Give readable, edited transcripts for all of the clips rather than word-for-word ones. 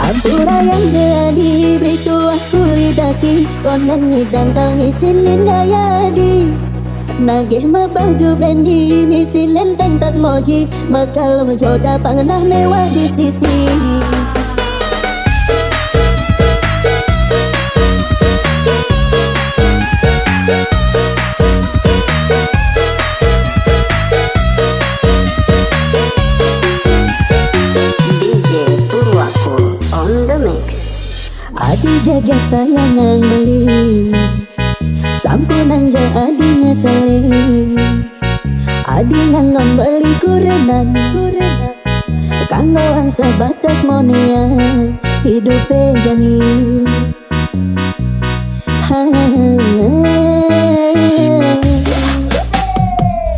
Ampura yang jadi beritu aku lidaki konan ngidang tangisinin gaya di nagih mabaju brandy misinin tentas moji makal mencoba pangenah mewah di sisi Adi jaga sayangan beli sampunan ja adinya saling Adi ngangon beli kurenan kanggoan sebatas monean hidupnya jani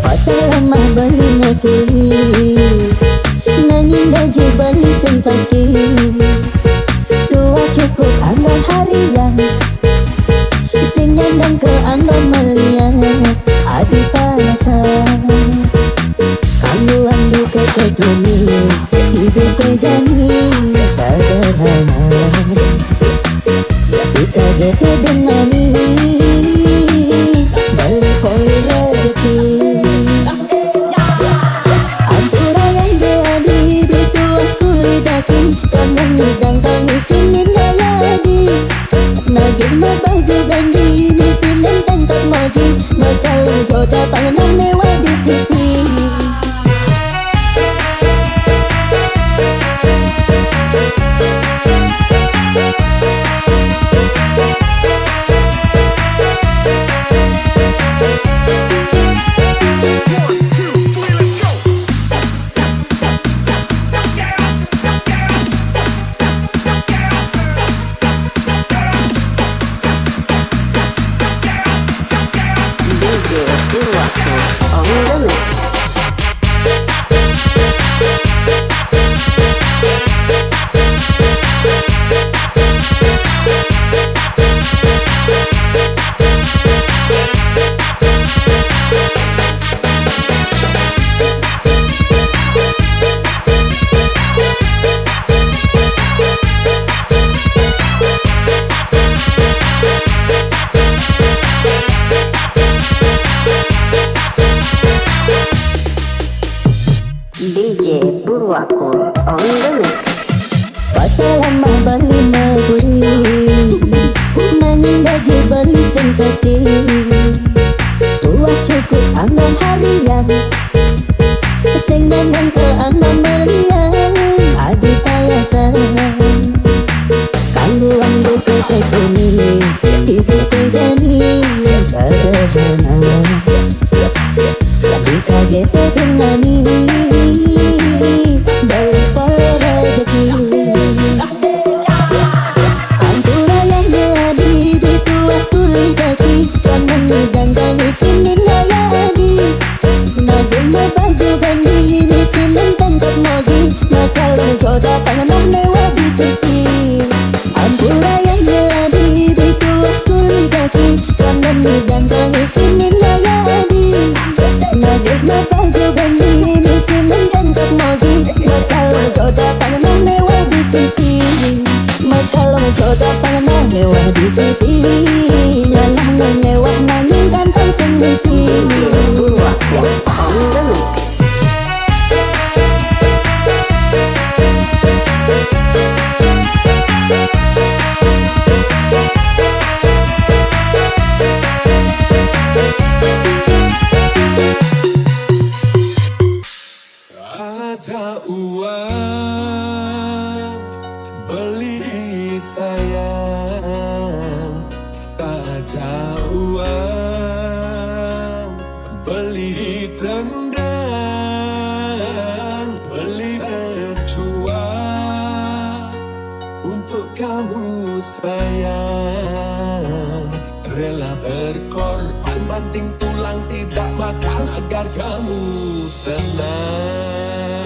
hotel lemah beli ngekili nanging baju beli sing pasti cukup anggon harian sing nyandang ke anggon melian adi panasan kangguan duka kekrumi hidup jani sederhana bisa gede dengan ini balik poli rezeki ampura yang jadi itu aku lidaki konon ngidang tangisinin nagih mabaju brandy misinin tentas moji bakal jodoh pangenan mewah di sisi DJ Purwako on the mix. Hotel lama beli negeri nanging gaji beli sing pasti tua cukup anggon harian sing nyangan ke anggon melian adi payasan kangguan duka kekuni hidup jani sederhana bisa gede dengan ini balik poli rezeki ampura yang jadi itu aku lidaki konon ngidang tangisinin gaya adi nagih mabaju brandy misinin tentas moji makal mencoba pangenan mewah di sisi ampura yang jadi itu aku lidaki konon ngidang tangisinin gaya adi nagih mabaju brandy misinin tentas moji makal mencoba pangenan mewah di sisi makal mencoba pangenan mewah di sisi lanang mewah nanging ganteng sing di sini on the mix. Ada uang beli sayang, tak ada uang beli tendang, beli berjuang untuk kamu sayang, rela berkorban banting tulang tidak makan agar kamu senang.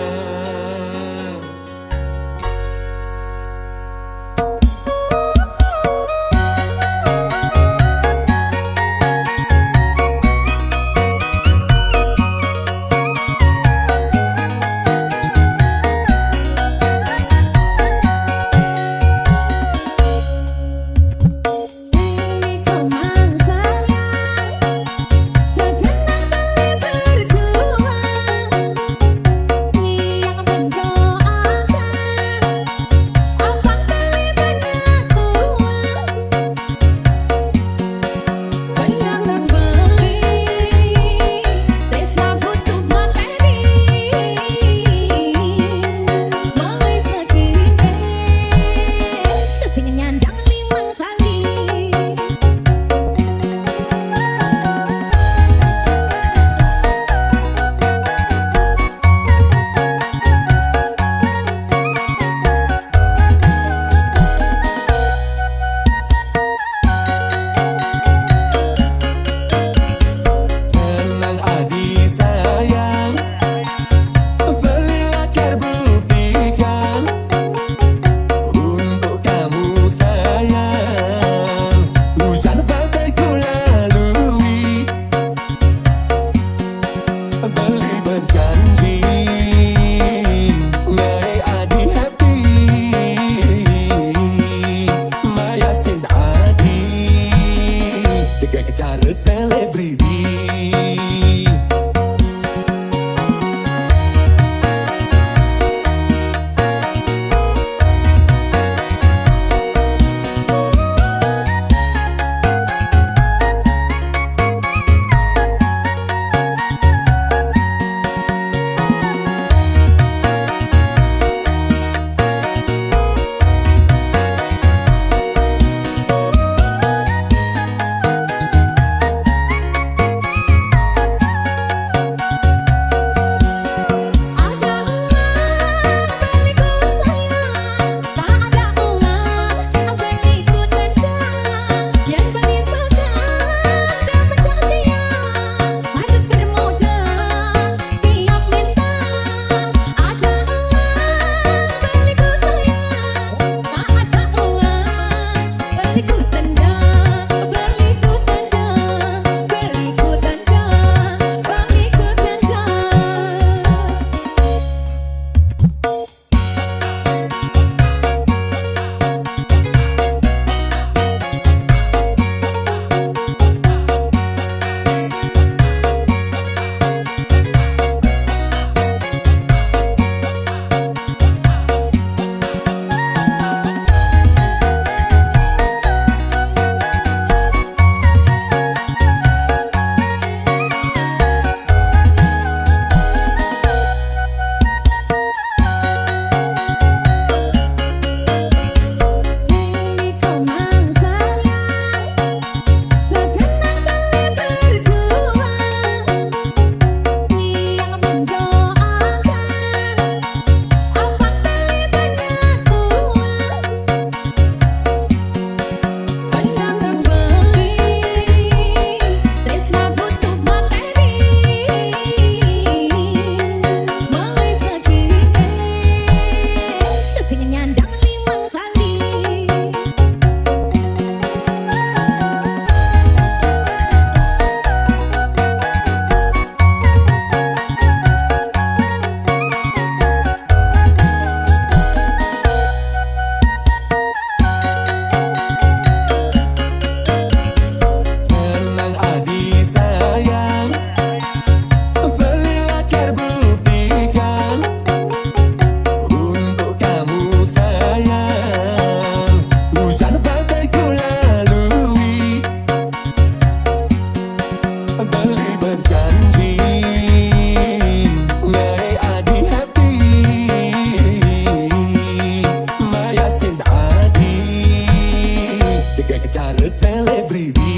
selebriti.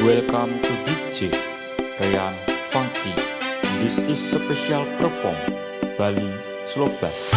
Welcome to DJ Ryan Funky. This is special perform Bali Slow Bass.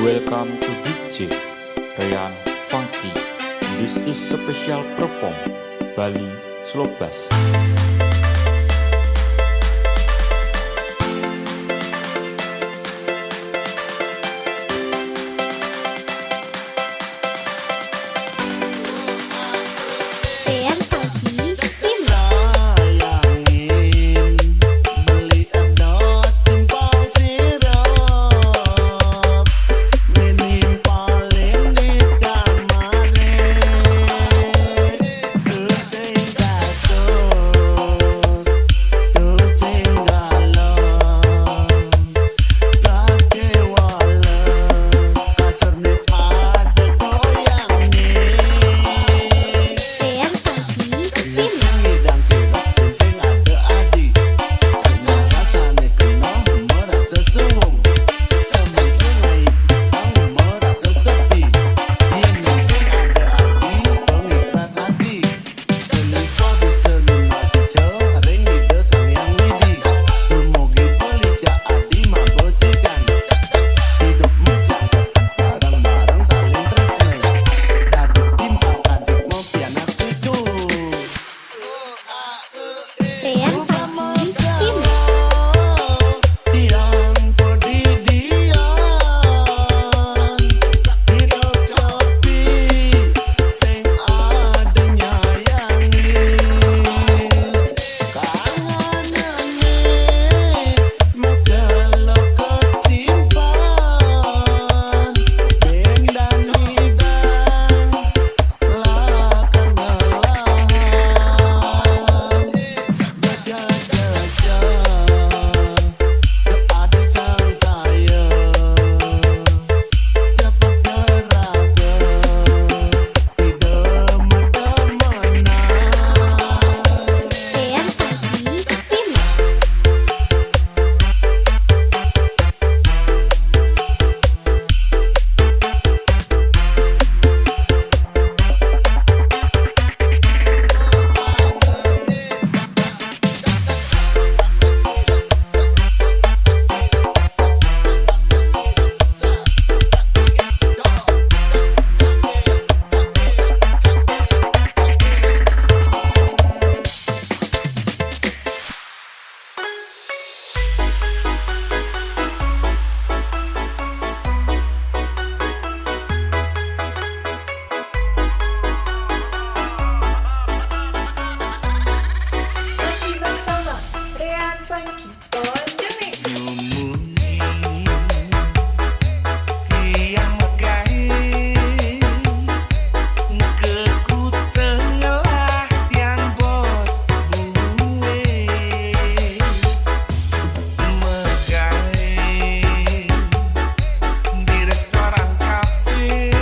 Welcome to DJ Ryan Funky. This is special perform Bali Slow Bass. Funky on the mix. Tiang megai kekutengelah tiang bos buwe megai di restoran kafe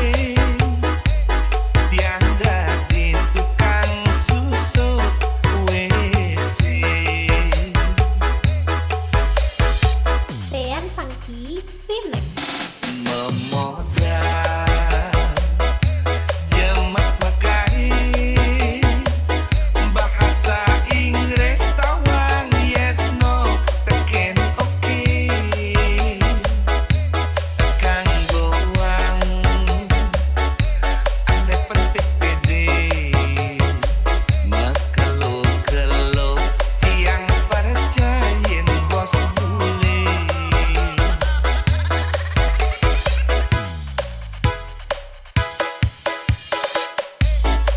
tiang dadi tukang susut WC Tean Funky Remix. memodal jemak megai bahasa Inggris tawang yes no teken oke kang goang ane penting pede makelo-kelo tiang percayin bos bule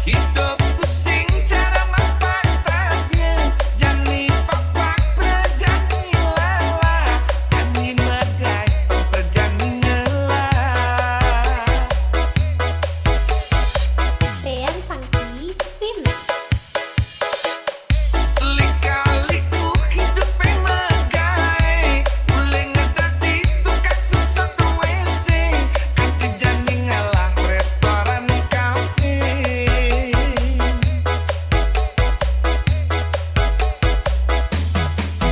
hidup pusing cara mapatahnya jani papak berjani lala ani megai berjani ngelah Tean Funky Remix. lika-liku hidup megai boleh ngedadi tukang susut WC kanti jani ngalah restoran kafe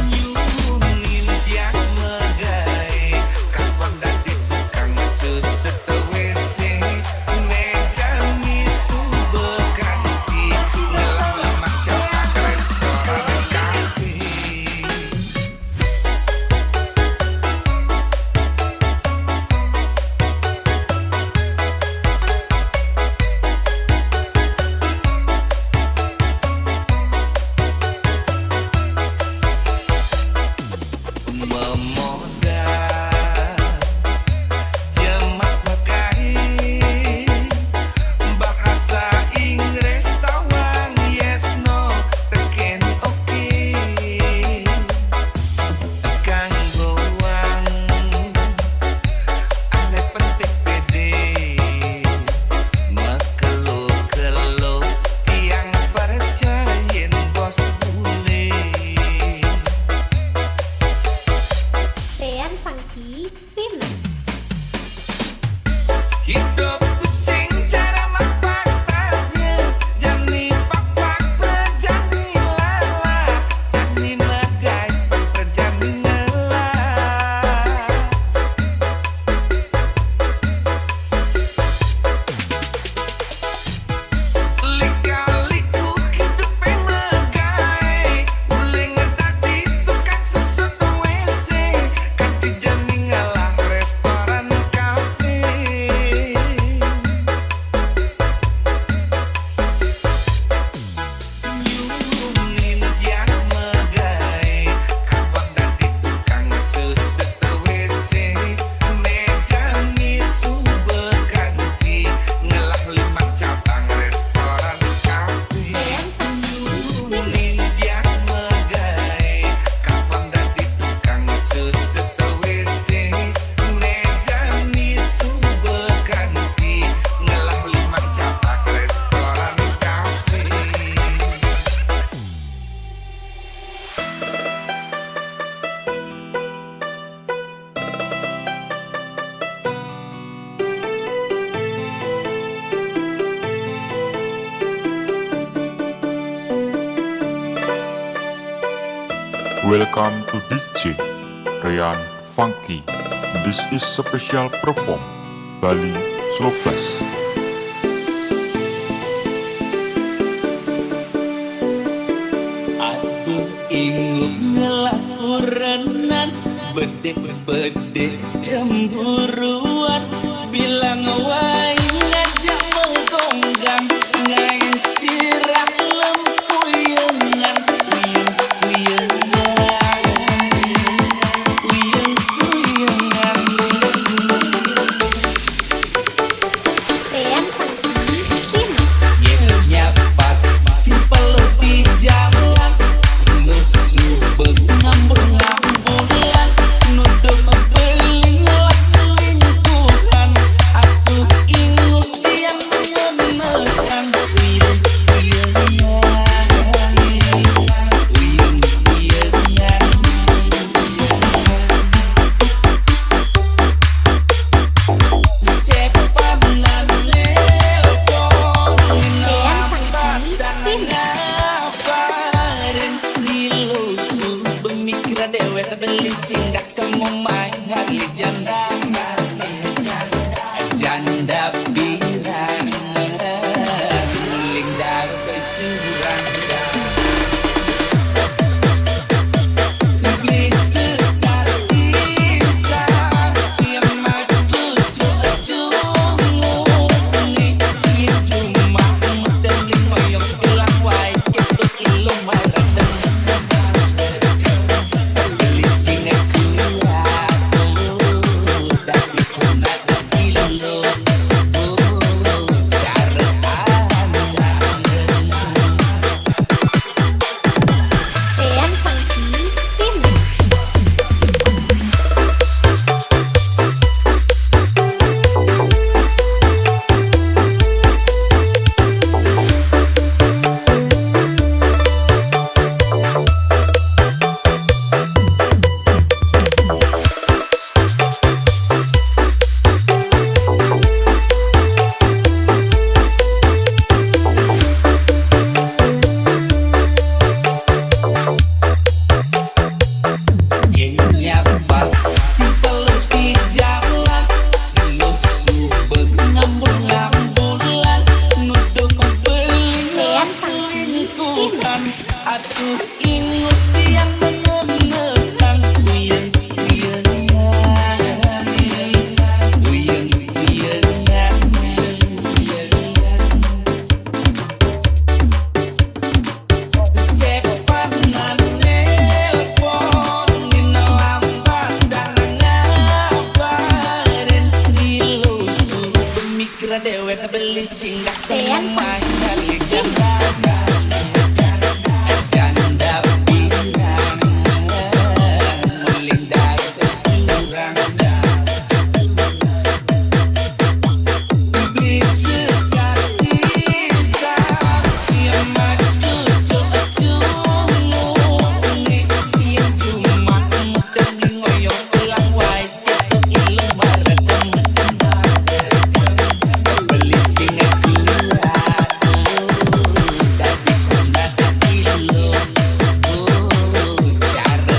nyunin tiang megai kapan dadi tukang susut WC mejani subekanti ngelah lemak cetak restoran kafe memodal jemak megai bahasa Inggris tawang yes no teken oke kang goang ane penting pede makelo-kelo tiang percayin bos bule Tean Funky Remix. hidup pusing cara mapatahnya jani papak berjani lala jani megai berjani ngelah lika-liku hidup megai boleh ngedadi tukang susut WC kanti jani ngalah restoran kafe nyunin tiang megai kapan dadi tukang susut WC mejani subekanti ngelah lima cabang restoran kafe nyunin tiang megai kapan dadi tukang susut WC mejani subekanti ngelah lima cabang restoran kafe Welcome to DJ Ryan Funky. This is special perform Bali Slow Bass. Aduh ingut ngelakurenan bedek-bedek cemburuan sebilang wae ngajak menggonggang ngai sirah lempuyengan uyeng-uyengan uyeng-uyengan Tean Funky Remix. nyapat peluk di jalan musuh ngambek dewek beli singgah kemumai hari janda janda pirang muling dah kecurang Rian Funky Remix. Aku ingat yang mengenang dewek beli singgah kemumai hari janda janda pirang muling dah kecurang bisa yang maju cungungi yang cuma muteni ngoyong sebelah wae itu ilmu baredem beli singgah kuat tapi kuna ilu cara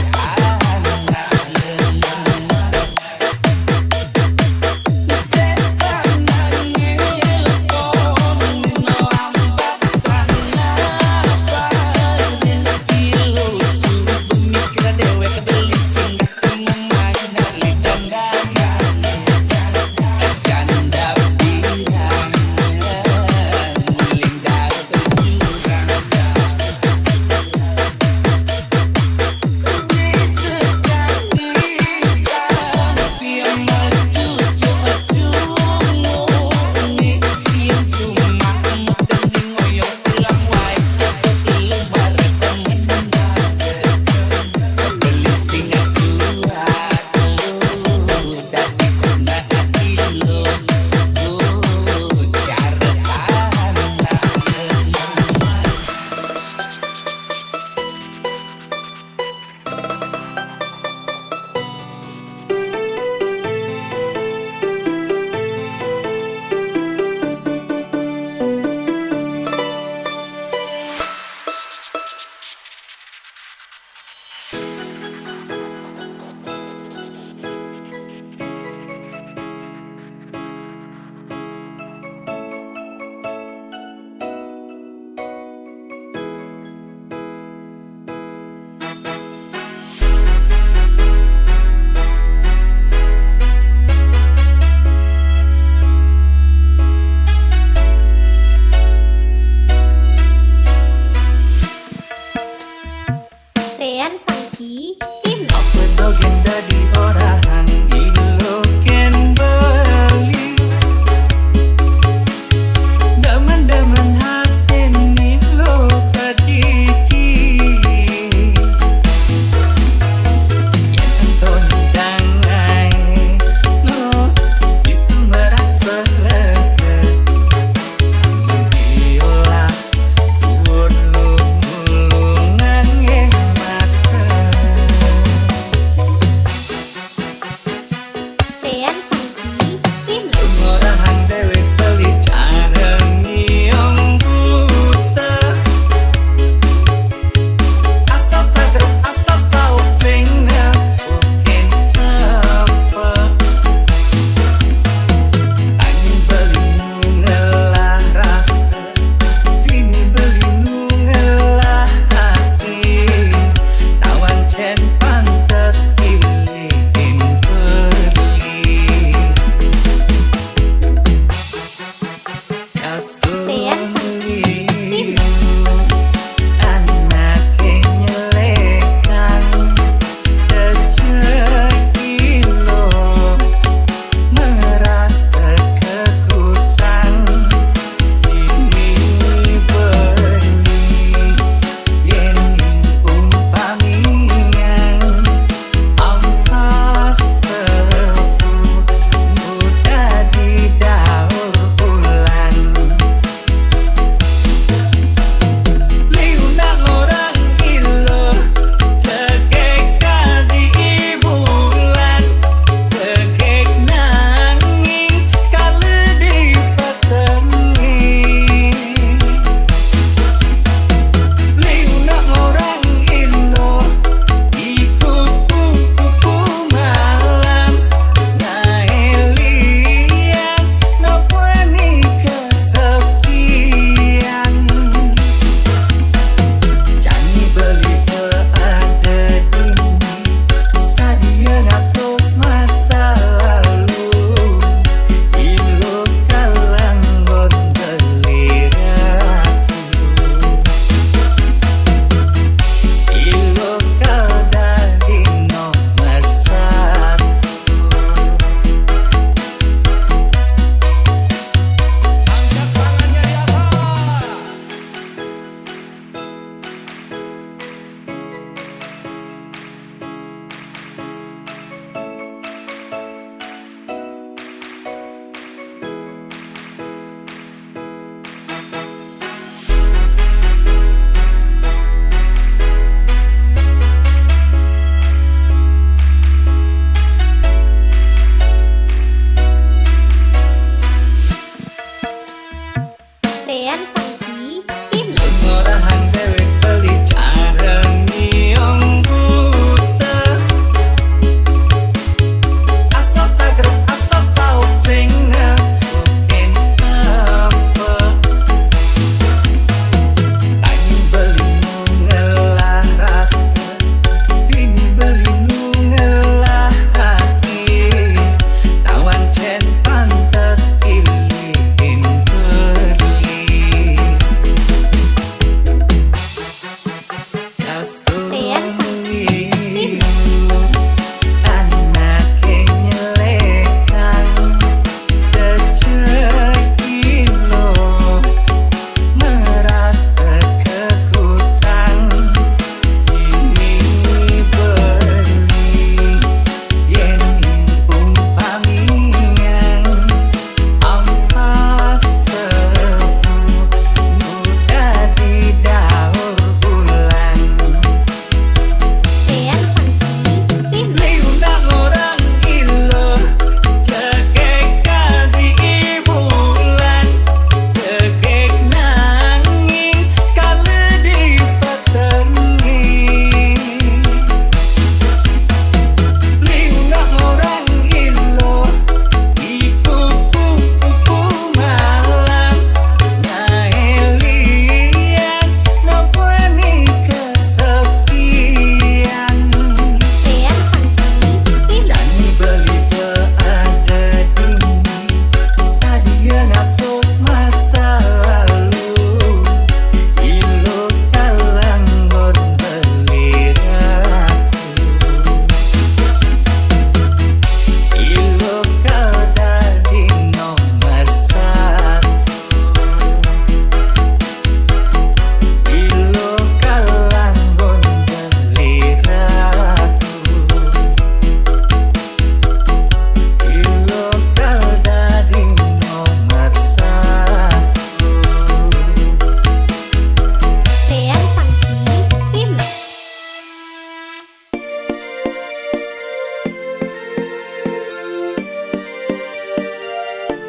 Rian Funky Remix. apa dogen dadi orang ilo ken beli daman-daman haten ilo kadiki yang enton dangai no itu merasa lega ilas suur lulungan mata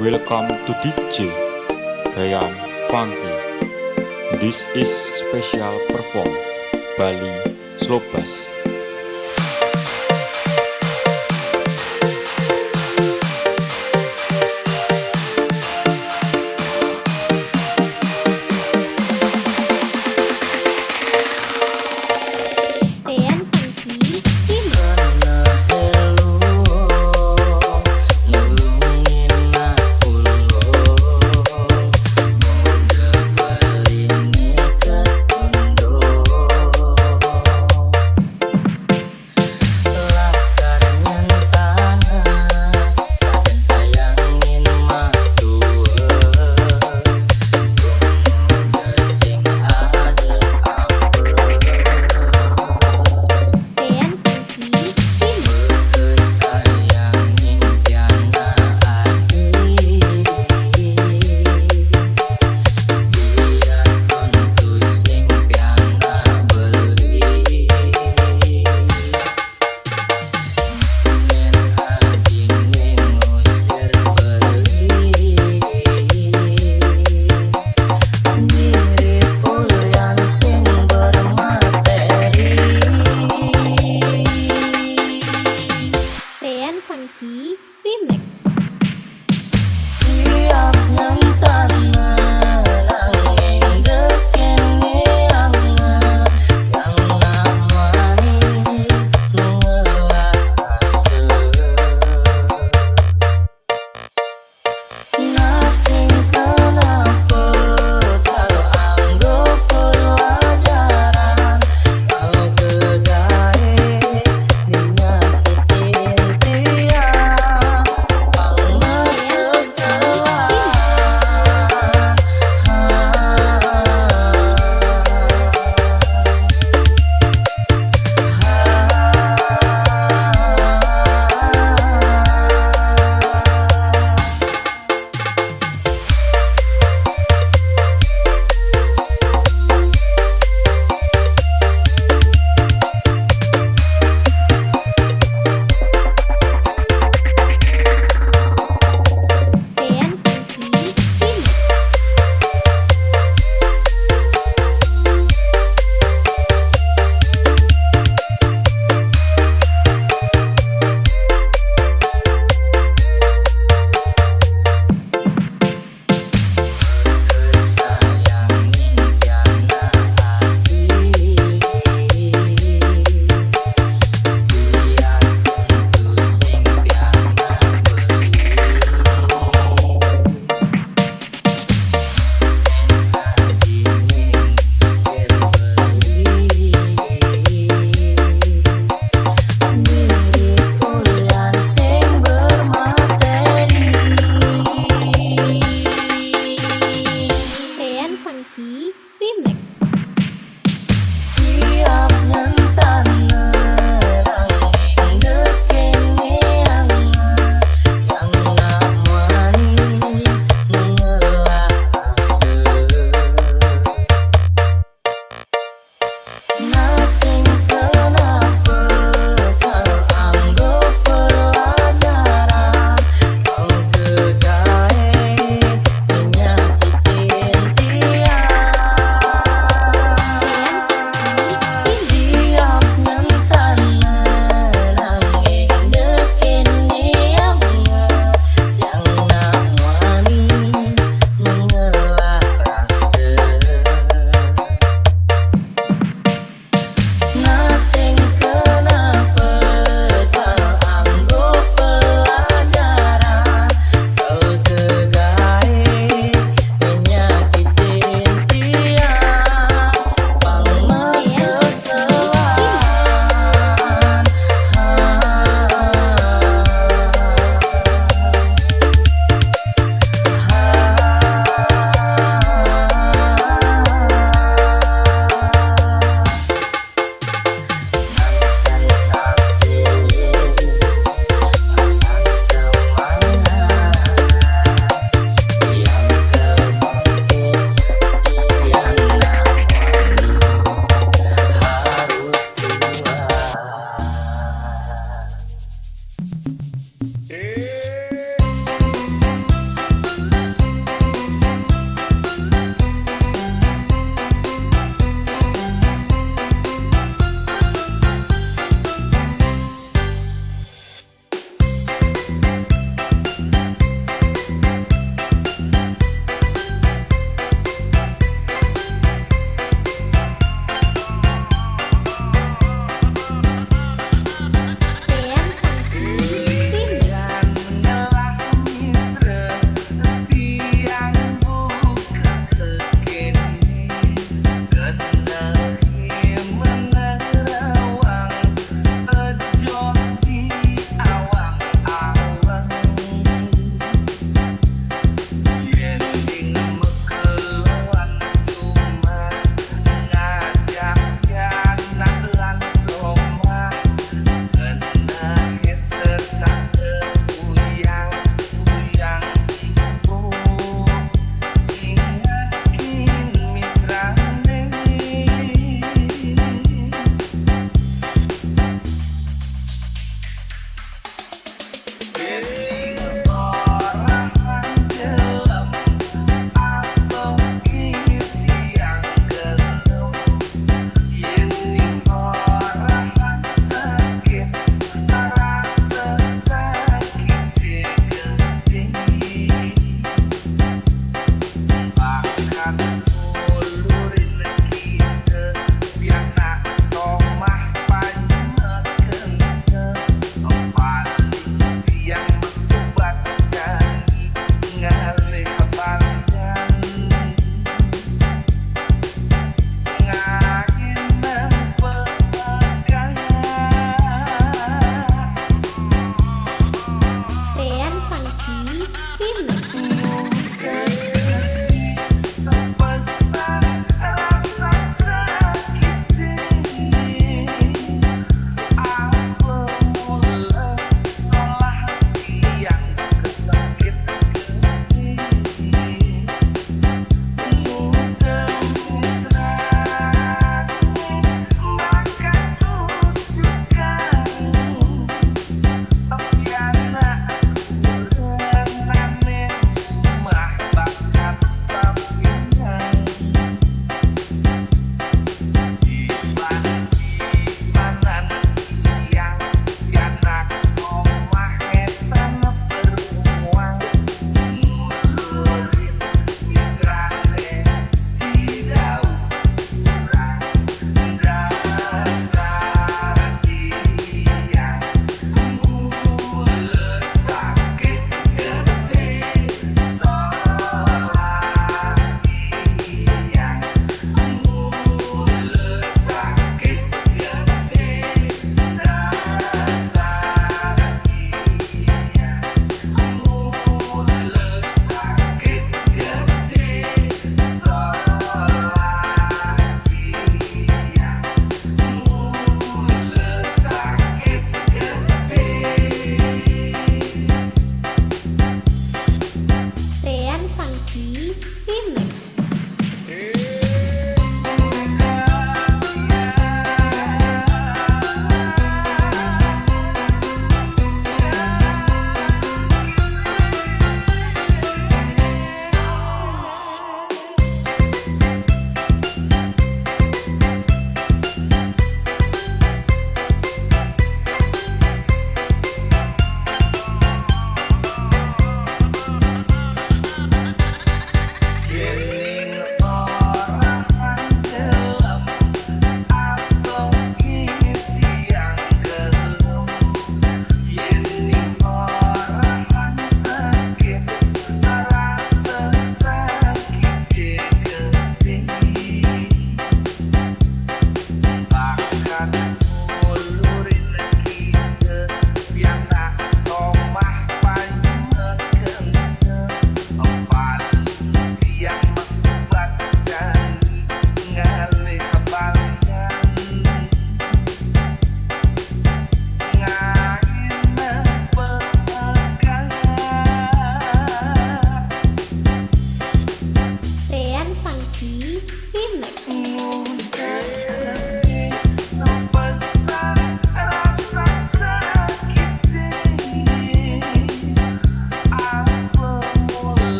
Welcome to DJ Ryan Funky. This is special perform Bali Slow Bass. Ryan Funky Remix.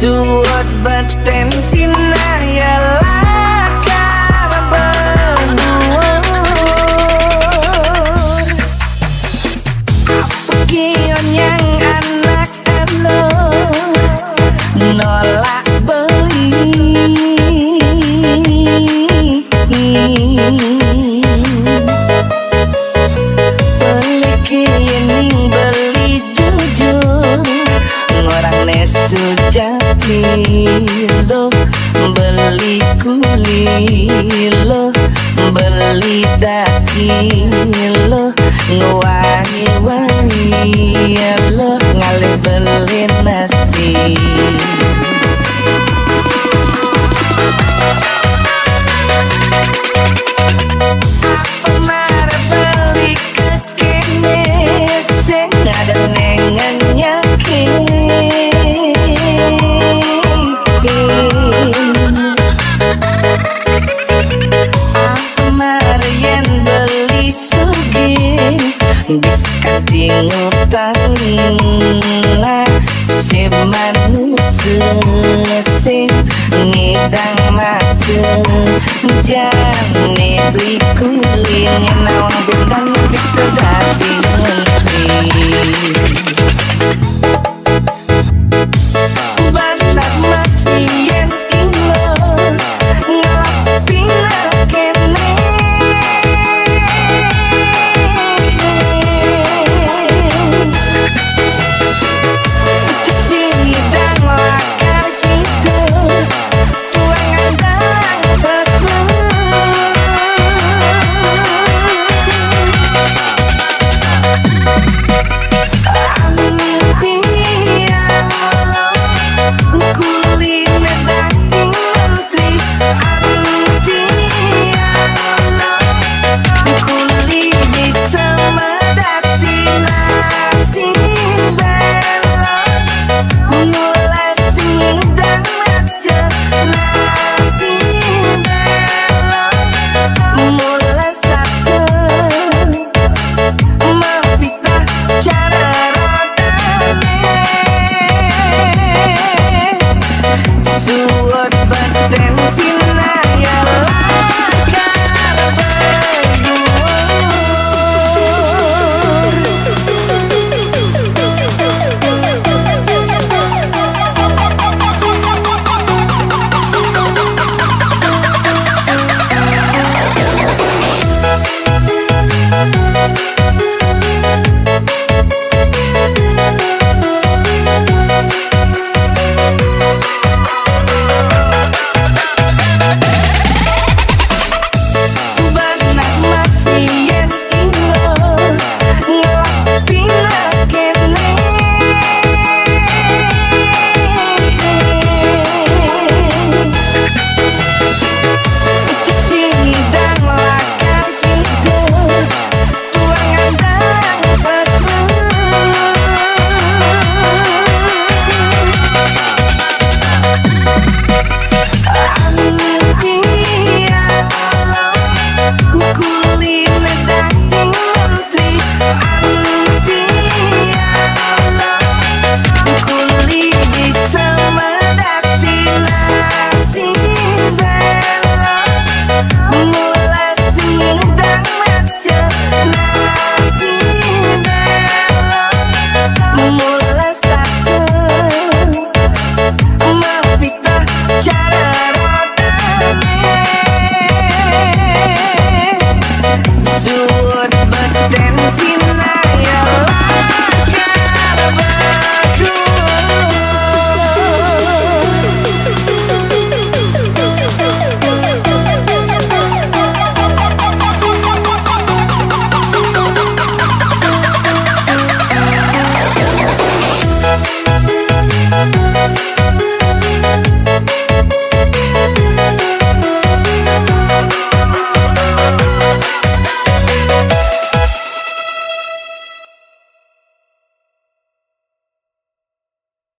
suot baten sinayala karabanuan kion yang anak alo nolak beli beli kining beli jujur ngorang nesu jati lo beli kuli lo beli daki lo nguwangi-wangi lo ngalih beli nasi Pemar beli kekene sing ada nengen yakin Pemar yen beli sugi bis kating utang si manusia sing ngidang mata jane beli kulin naon bundang bisa dadi menteri